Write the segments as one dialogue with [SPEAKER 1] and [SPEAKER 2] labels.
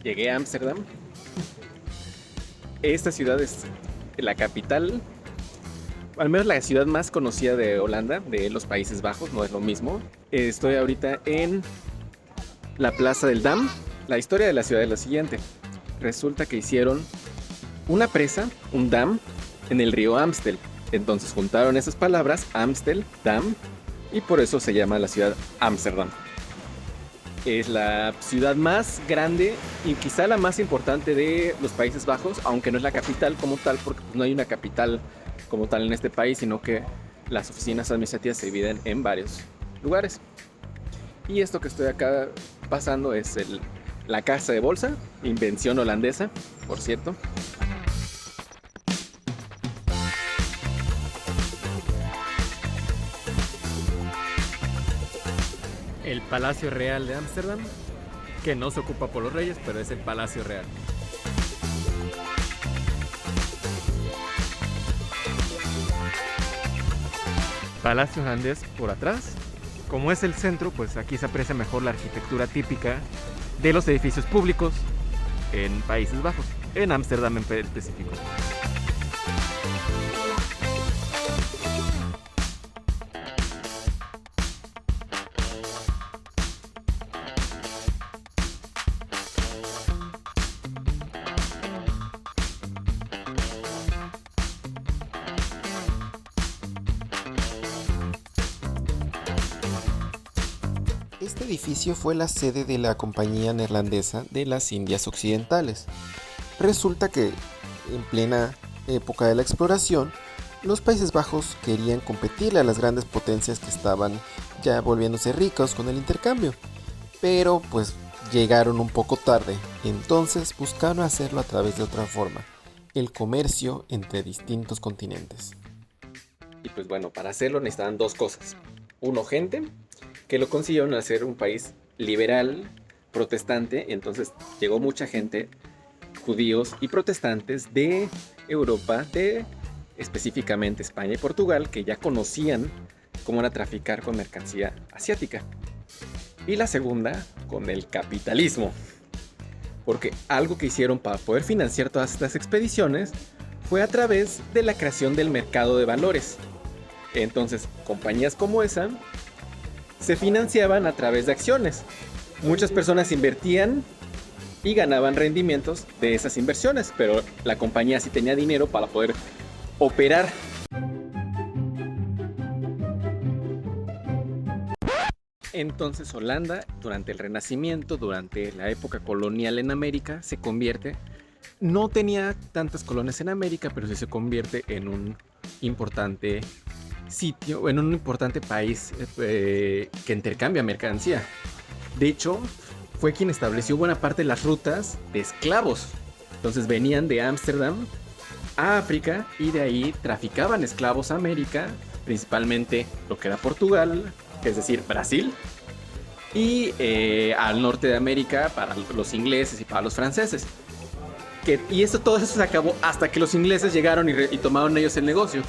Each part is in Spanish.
[SPEAKER 1] Llegué a Ámsterdam. Esta ciudad es la capital, al menos la ciudad más conocida de Holanda, de los Países Bajos, no es lo mismo. Estoy ahorita en la Plaza del Dam. La historia de la ciudad es la siguiente. Resulta que hicieron una presa, un dam, en el río Amstel. Entonces juntaron esas palabras, Amstel, Dam, y por eso se llama la ciudad Ámsterdam. Es la ciudad más grande y quizá la más importante de los Países Bajos, aunque no es la capital como tal, porque no hay una capital como tal en este país, sino que las oficinas administrativas se dividen en varios lugares. Y esto que estoy acá pasando es la casa de bolsa, invención holandesa, por cierto. El Palacio Real de Ámsterdam, que no se ocupa por los reyes, pero es el Palacio Real. Palacio holandés por atrás. Como es el centro, pues aquí se aprecia mejor la arquitectura típica de los edificios públicos en Países Bajos, en Ámsterdam en específico.
[SPEAKER 2] Este edificio fue la sede de la Compañía Neerlandesa de las Indias Occidentales. Resulta que, en plena época de la exploración, los Países Bajos querían competirle a las grandes potencias que estaban ya volviéndose ricos con el intercambio, pero pues llegaron un poco tarde, entonces buscaron hacerlo a través de otra forma, el comercio entre distintos continentes.
[SPEAKER 1] Y pues bueno, para hacerlo necesitaban dos cosas. Uno, gente, que lo consiguieron al ser un país liberal, protestante. Entonces llegó mucha gente, judíos y protestantes de Europa, de específicamente España y Portugal, que ya conocían cómo era traficar con mercancía asiática. Y la segunda, con el capitalismo. Porque algo que hicieron para poder financiar todas estas expediciones fue a través de la creación del mercado de valores. Entonces, compañías como esa se financiaban a través de acciones. Muchas personas invertían y ganaban rendimientos de esas inversiones, pero la compañía sí tenía dinero para poder operar. Entonces Holanda, durante el Renacimiento, durante la época colonial en América, se convierte, no tenía tantas colonias en América, pero sí se convierte en un importante sitio, en un importante país que intercambia mercancía. De hecho, fue quien estableció buena parte de las rutas de esclavos. Entonces venían de Ámsterdam a África y de ahí traficaban esclavos a América, principalmente lo que era Portugal, es decir, Brasil, y al norte de América para los ingleses y para los franceses. Y todo eso se acabó hasta que los ingleses llegaron y tomaron ellos el negocio.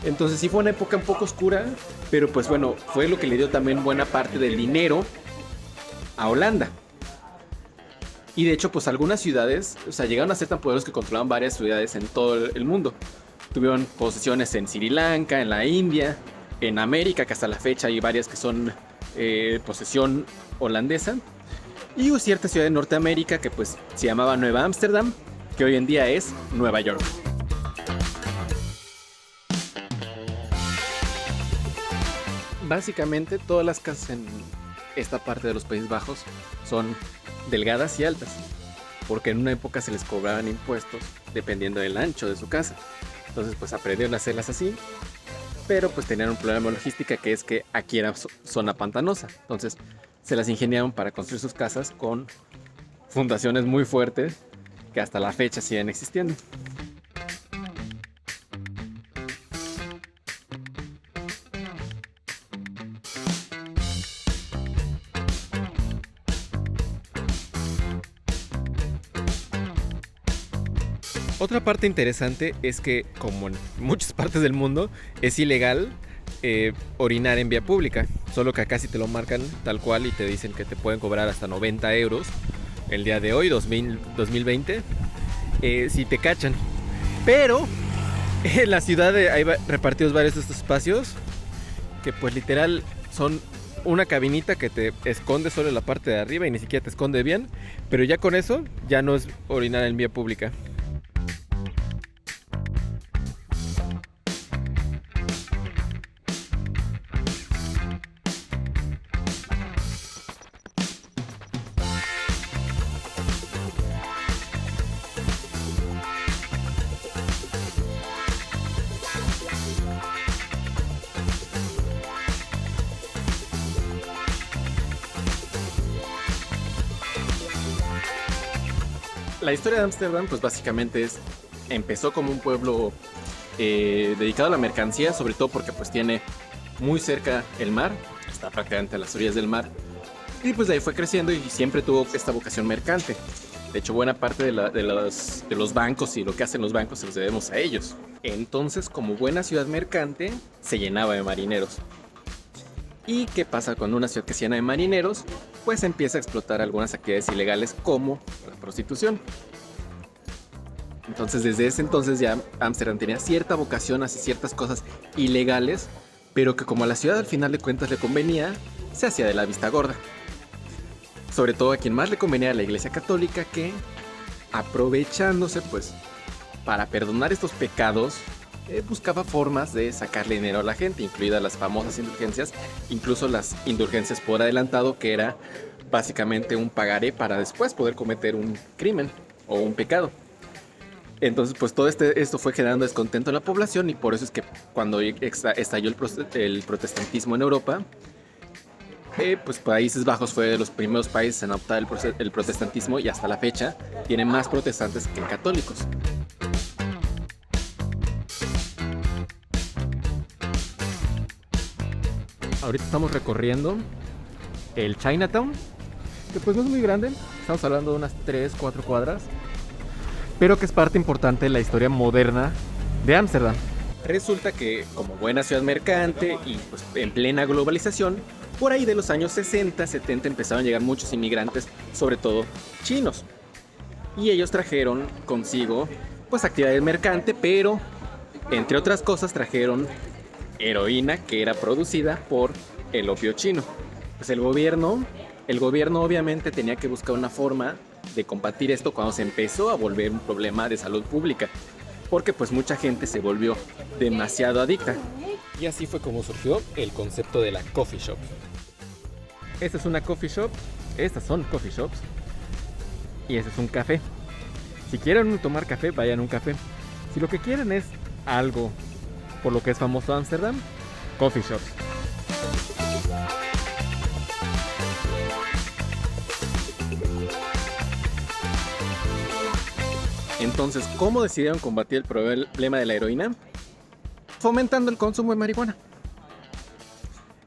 [SPEAKER 1] Entonces sí fue una época un poco oscura, pero pues bueno, fue lo que le dio también buena parte del dinero a Holanda. Y de hecho, pues algunas ciudades, o sea, llegaron a ser tan poderosos que controlaban varias ciudades en todo el mundo. Tuvieron posesiones en Sri Lanka, en la India, en América, que hasta la fecha hay varias que son posesión holandesa. Y hubo cierta ciudad de Norteamérica que pues se llamaba Nueva Ámsterdam, que hoy en día es Nueva York. Básicamente todas las casas en esta parte de los Países Bajos son delgadas y altas, porque en una época se les cobraban impuestos dependiendo del ancho de su casa. Entonces pues aprendieron a hacerlas así, pero pues tenían un problema logística, que es que aquí era zona pantanosa. Entonces se las ingeniaron para construir sus casas con fundaciones muy fuertes que hasta la fecha siguen existiendo. Otra parte interesante es que, como en muchas partes del mundo, es ilegal orinar en vía pública. Solo que acá sí te lo marcan tal cual y te dicen que te pueden cobrar hasta 90 euros el día de hoy, 2020, si te cachan. Pero en la ciudad hay repartidos varios de estos espacios que pues literal son una cabinita que te esconde solo en la parte de arriba y ni siquiera te esconde bien. Pero ya con eso ya no es orinar en vía pública. La historia de Ámsterdam, pues básicamente empezó como un pueblo dedicado a la mercancía, sobre todo porque pues tiene muy cerca el mar, está prácticamente a las orillas del mar, y pues de ahí fue creciendo y siempre tuvo esta vocación mercante. De hecho, buena parte de los bancos y lo que hacen los bancos se los debemos a ellos. Entonces, como buena ciudad mercante, se llenaba de marineros. ¿Y qué pasa cuando una ciudad que se llena de marineros? Pues empieza a explotar algunas actividades ilegales como la prostitución. Entonces desde ese entonces ya Ámsterdam tenía cierta vocación hacia ciertas cosas ilegales, pero que como a la ciudad al final de cuentas le convenía, se hacía de la vista gorda. Sobre todo a quien más le convenía a la Iglesia Católica, que aprovechándose pues para perdonar estos pecados, buscaba formas de sacarle dinero a la gente, incluidas las famosas indulgencias, incluso las indulgencias por adelantado, que era básicamente un pagaré para después poder cometer un crimen o un pecado. Entonces, pues todo esto fue generando descontento en la población y por eso es que cuando estalló el protestantismo en Europa, pues Países Bajos fue de los primeros países en adoptar el protestantismo y hasta la fecha tiene más protestantes que católicos. Ahorita estamos recorriendo el Chinatown, que pues no es muy grande, estamos hablando de unas 3-4 cuadras, pero que es parte importante de la historia moderna de Ámsterdam. Resulta que como buena ciudad mercante y pues en plena globalización, por ahí de los años 60, 70 empezaron a llegar muchos inmigrantes, sobre todo chinos. Y ellos trajeron consigo pues actividades mercante, pero entre otras cosas trajeron heroína que era producida por el opio chino. Pues el gobierno obviamente tenía que buscar una forma de combatir esto cuando se empezó a volver un problema de salud pública, porque pues mucha gente se volvió demasiado adicta. Y así fue como surgió el concepto de la coffee shop. Esta es una coffee shop, estas son coffee shops y este es un café. Si quieren tomar café, vayan a un café. Si lo que quieren es algo por lo que es famoso Ámsterdam, coffee shops. Entonces, ¿cómo decidieron combatir el problema de la heroína? Fomentando el consumo de marihuana.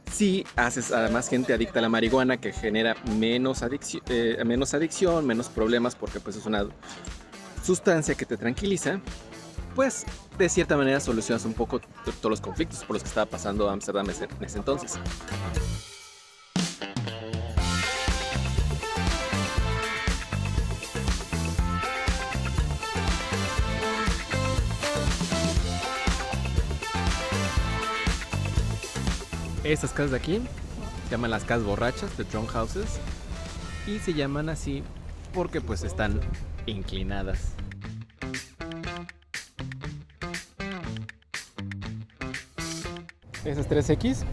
[SPEAKER 1] Si haces además gente adicta a la marihuana, que genera menos adicción, menos problemas, porque pues es una sustancia que te tranquiliza, pues de cierta manera solucionas un poco todos los conflictos por los que estaba pasando Ámsterdam en ese entonces. Estas casas de aquí se llaman las casas borrachas, the drunk houses, y se llaman así porque pues están inclinadas. Esas 3X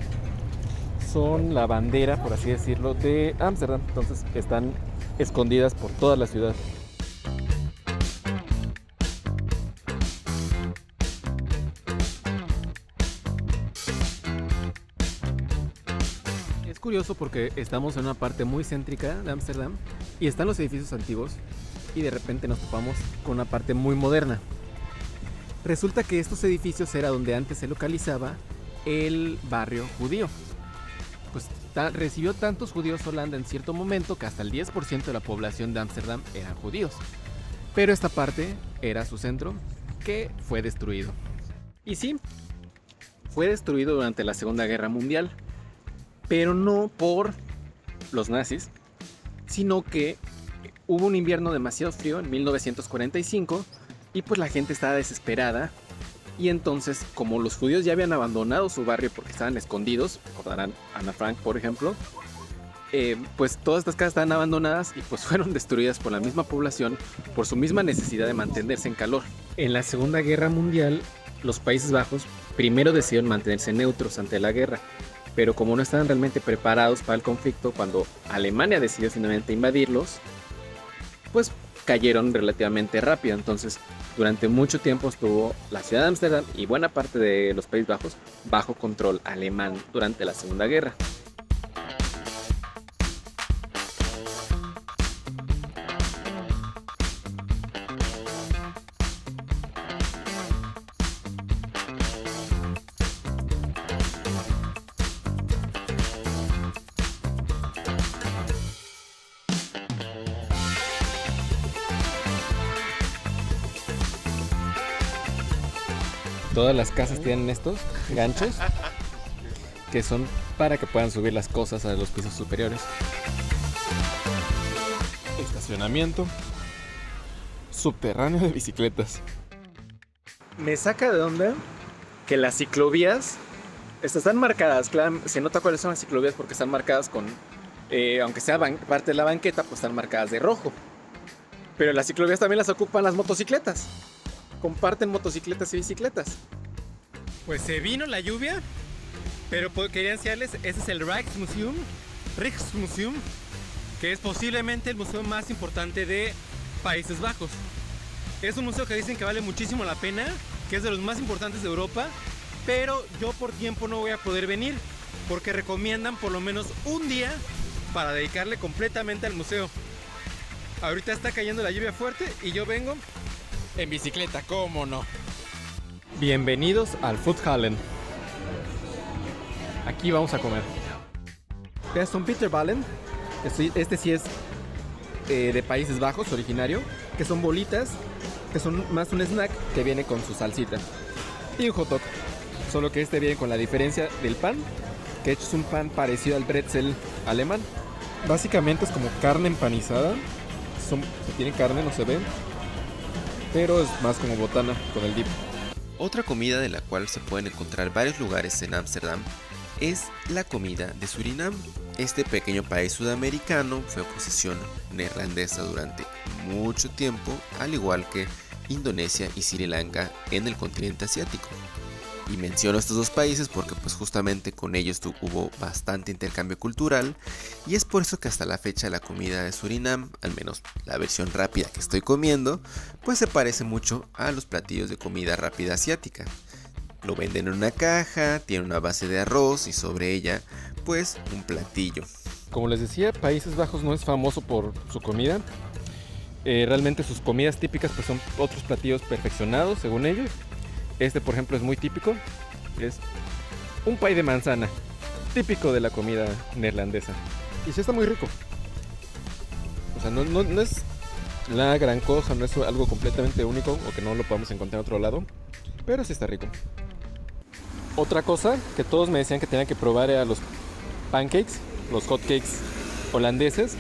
[SPEAKER 1] son la bandera, por así decirlo, de Ámsterdam. Entonces están escondidas por toda la ciudad. Es curioso porque estamos en una parte muy céntrica de Ámsterdam y están los edificios antiguos y de repente nos topamos con una parte muy moderna. Resulta que estos edificios era donde antes se localizaba el barrio judío. Pues recibió tantos judíos Holanda en cierto momento que hasta el 10% de la población de Ámsterdam eran judíos. Pero esta parte era su centro, que fue destruido. Y sí, fue destruido durante la Segunda Guerra Mundial, pero no por los nazis, sino que hubo un invierno demasiado frío en 1945 y pues la gente estaba desesperada. Y entonces, como los judíos ya habían abandonado su barrio porque estaban escondidos, recordarán Ana Frank, por ejemplo, pues todas estas casas estaban abandonadas y pues fueron destruidas por la misma población por su misma necesidad de mantenerse en calor. En la Segunda Guerra Mundial, los Países Bajos primero decidieron mantenerse neutros ante la guerra, pero como no estaban realmente preparados para el conflicto, cuando Alemania decidió finalmente invadirlos, pues cayeron relativamente rápido. Entonces, durante mucho tiempo estuvo la ciudad de Ámsterdam y buena parte de los Países Bajos bajo control alemán durante la Segunda Guerra. Todas las casas tienen estos ganchos que son para que puedan subir las cosas a los pisos superiores.
[SPEAKER 2] Estacionamiento subterráneo de bicicletas.
[SPEAKER 1] Me saca de onda que las ciclovías están marcadas, claro, se nota cuáles son las ciclovías porque están marcadas con, aunque sea parte de la banqueta, pues están marcadas de rojo. Pero las ciclovías también las ocupan las motocicletas. Comparten motocicletas y bicicletas.
[SPEAKER 3] Pues se vino la lluvia, pero quería enseñarles, ese es el Rijksmuseum, que es posiblemente el museo más importante de Países Bajos. Es un museo que dicen que vale muchísimo la pena, que es de los más importantes de Europa, pero yo por tiempo no voy a poder venir, porque recomiendan por lo menos un día para dedicarle completamente al museo. Ahorita está cayendo la lluvia fuerte y yo vengo en bicicleta, ¿cómo no?
[SPEAKER 1] Bienvenidos al Foodhallen. Aquí vamos a comer. Este es un Bitterballen. Este sí es de Países Bajos, originario. Que son bolitas, que son más un snack que viene con su salsita. Y un hot dog. Solo que este viene con la diferencia del pan, que es un pan parecido al pretzel alemán. Básicamente es como carne empanizada. Tiene carne, no se ve, pero es más como botana con el dip.
[SPEAKER 2] Otra comida de la cual se pueden encontrar varios lugares en Ámsterdam es la comida de Surinam. Este pequeño país sudamericano fue posesión neerlandesa durante mucho tiempo, al igual que Indonesia y Sri Lanka en el continente asiático. Y menciono estos dos países porque pues justamente con ellos hubo bastante intercambio cultural, y es por eso que hasta la fecha la comida de Surinam, al menos la versión rápida que estoy comiendo, pues se parece mucho a los platillos de comida rápida asiática. Lo venden en una caja, tiene una base de arroz y sobre ella pues un platillo.
[SPEAKER 1] Como les decía, Países Bajos no es famoso por su comida. Realmente sus comidas típicas pues son otros platillos perfeccionados según ellos. Este, por ejemplo, es muy típico. Es un pay de manzana, típico de la comida neerlandesa. Y sí está muy rico. O sea, no es la gran cosa, no es algo completamente único o que no lo podamos encontrar en otro lado, pero sí está rico. Otra cosa que todos me decían que tenía que probar era los pancakes, los hotcakes holandeses,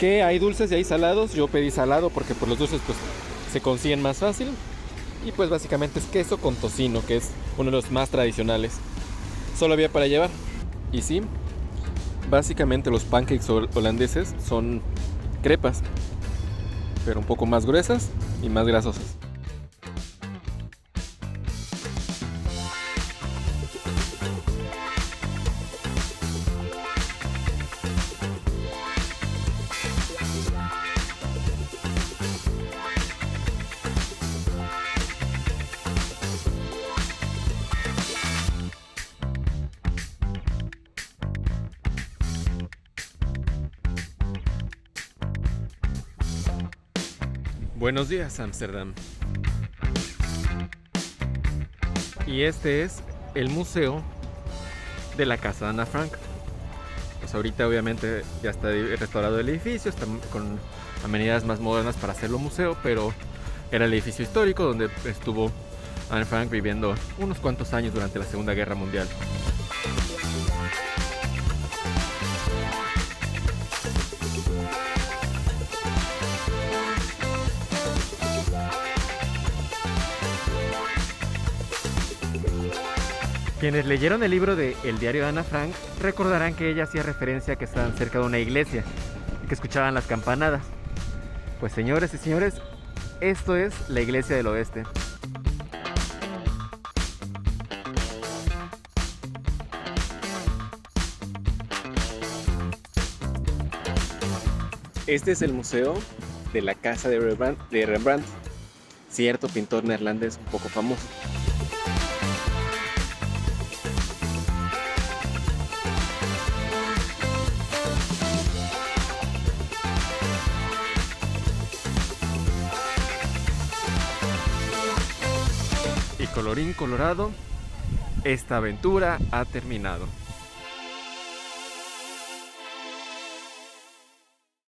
[SPEAKER 1] que hay dulces y hay salados. Yo pedí salado porque por los dulces pues se consiguen más fácil. Y pues básicamente es queso con tocino, que es uno de los más tradicionales. Solo había para llevar. Y sí, básicamente los pancakes holandeses son crepas, pero un poco más gruesas y más grasosas. Buenos días, Ámsterdam. Y este es el museo de la casa de Ana Frank. Pues ahorita obviamente ya está restaurado el edificio, está con amenidades más modernas para hacerlo museo, pero era el edificio histórico donde estuvo Anne Frank viviendo unos cuantos años durante la Segunda Guerra Mundial. Quienes leyeron el libro de El diario de Ana Frank recordarán que ella hacía referencia a que estaban cerca de una iglesia y que escuchaban las campanadas. Pues señores y señores, esto es la Iglesia del Oeste. Este es el museo de la casa de Rembrandt, cierto pintor neerlandés un poco famoso. Y colorín colorado, esta aventura ha terminado.